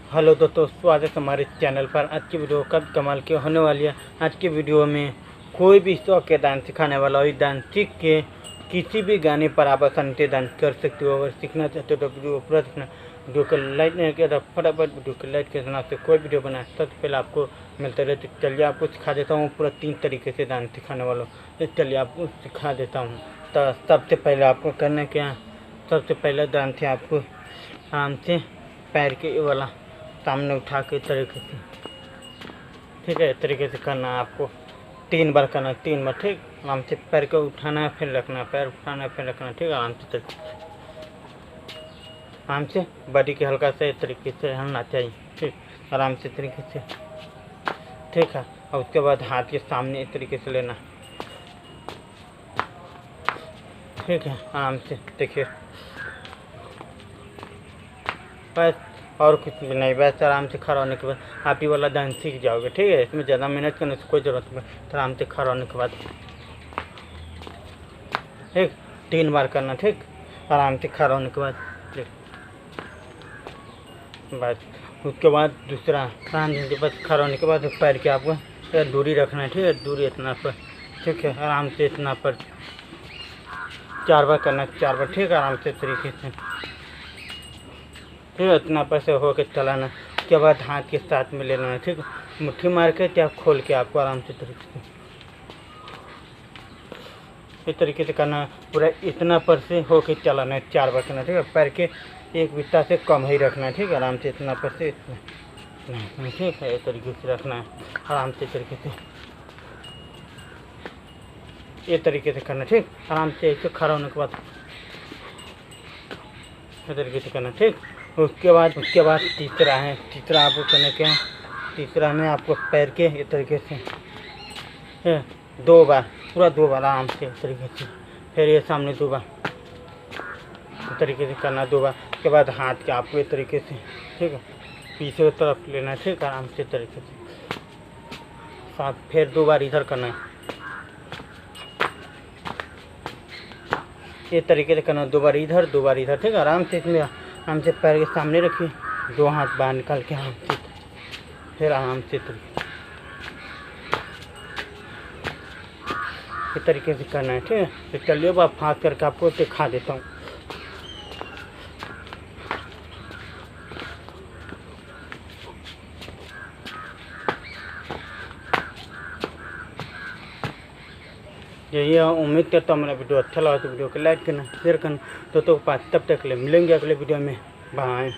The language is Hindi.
हेलो दोस्तों, स्वागत है हमारे चैनल पर। आज की वीडियो कब कमाल की होने वाली है। आज की वीडियो में कोई भी शौक के डांस सिखाने वाला हो। डांस सीख के किसी भी गाने पर आप आसानी से डांस कर सकते हो। अगर सीखना चाहते हो तो वीडियो पूरा देखना। वीडियो को लाइक नहीं किया तो फटाफट वीडियो को लाइक करना। आपसे कोई वीडियो बनाए सबसे पहले आपको मिलते रहते। चलिए आपको सिखा देता हूँ पूरा 3 तरीके से डांस सिखाने वाला हूँ। चलिए आपको सिखा देता हूँ। तो सबसे पहले आपको करना क्या, सबसे पहले डांस है आपको आराम से पैर के वाला सामने उठा के तरीके से, ठीक है, इस तरीके से करना है आपको। 3 बार करना, 3 बार, ठीक। आराम से पैर को उठाना है फिर रखना, पैर उठाना है फिर रखना, ठीक है। आराम से बॉडी के हल्का से इस तरीके से हिलना चाहिए, ठीक, आराम से तरीके से, ठीक है। और उसके बाद हाथ के सामने इस तरीके से लेना, ठीक है। आराम से देखिए, बस और कुछ भी नहीं, बस आराम से खड़ा होने के बाद आप ही वाला डांस सीख जाओगे, ठीक है। इसमें ज़्यादा मेहनत करने की कोई ज़रूरत नहीं। तो आराम से खड़ा होने के बाद, ठीक, 3 बार करना, ठीक, आराम से खड़ा होने के बाद, ठीक। बस उसके बाद दूसरा आराम से, बस खड़ा होने के बाद पैर के आपको दूरी रखना है, ठीक है, दूरी इतना पर, ठीक है। आराम से इतना पर 4 बार करना, 4 बार, ठीक है। आराम से तरीके से, ठीक है, इतना पर से होकर चलाना। उसके बाद हाथ के साथ में लेना है, ठीक, मुट्ठी मार के क्या खोल के आपको आराम से तरीके से इस तरीके से करना है। पूरा इतना पर से होकर चलाना है, 4 बार करना, ठीक है। पैर के एक बिस्ता से कम ही रखना है, ठीक है। आराम से इतना पर से इतना, ठीक है, इस तरीके से रखना है। आराम से तरीके से ये तरीके से करना, ठीक। आराम से ऐसे खड़ा होने के बाद इस तरीके से करना, ठीक। उसके बाद तीसरा है, तीसरा आपको करने के हैं। तीसरा में आपको पैर के इस तरीके से 2 बार, पूरा 2 बार आराम से इस तरीके से, फिर ये सामने 2 बार इस तरीके से करना, 2 बार। उसके बाद हाथ के आपको इस तरीके से, ठीक है, पीछे की तरफ लेना, ठीक, आराम से तरीके से साथ, फिर 2 बार इधर करना है, ये तरीके से करना, 2 बार इधर 2 बार इधर, ठीक है। आराम से इसमें आराम से पैर के सामने रखिए, 2 हाथ बाहर निकाल के आराम से, फिर आराम से इस तरीके से करना है, ठीक है। तो चलिए अब आप हाथ करके आपको दिखा देता हूँ। यही उम्मीद करता हूँ मेरा वीडियो अच्छा लगा तो वीडियो को लाइक करना, शेयर करना। तो पास तब तक ले मिलेंगे अगले वीडियो में। बाय।